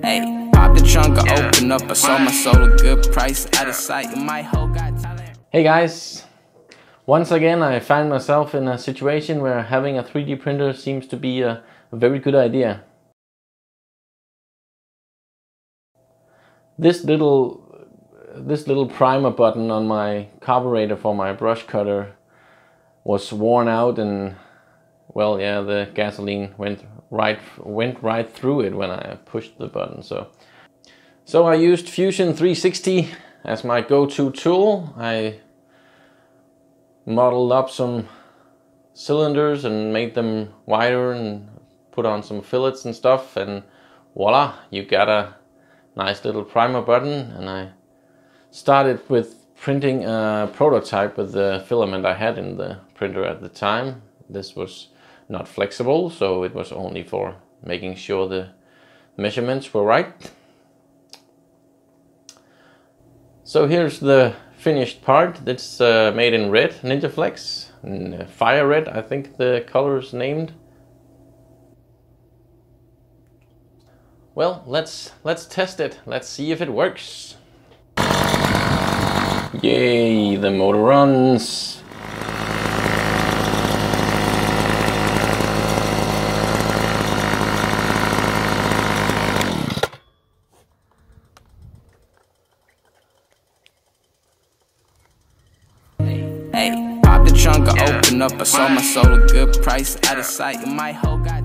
Hey, pop the trunk, I open up, I sold my soul a good price, out of sight, my whole got talent. Hey guys, once again I find myself in a situation where having a 3D printer seems to be a very good idea. This little primer button on my carburetor for my brush cutter was worn out, and well, yeah, the gasoline went right through it when I pushed the button. So I used Fusion 360 as my go-to tool. I modeled up some cylinders and made them wider and put on some fillets and stuff, and voila, you got a nice little primer button. And I started with printing a prototype with the filament I had in the printer at the time. This was not flexible, so it was only for making sure the measurements were right. So here's the finished part. It's made in red, Ninja Flex, and Fire Red, I think the color is named. Well, let's test it. Let's see if it works. Yay, the motor runs. Hey, pop the trunk, I open up, I sold my soul a good price, out of sight, my whole got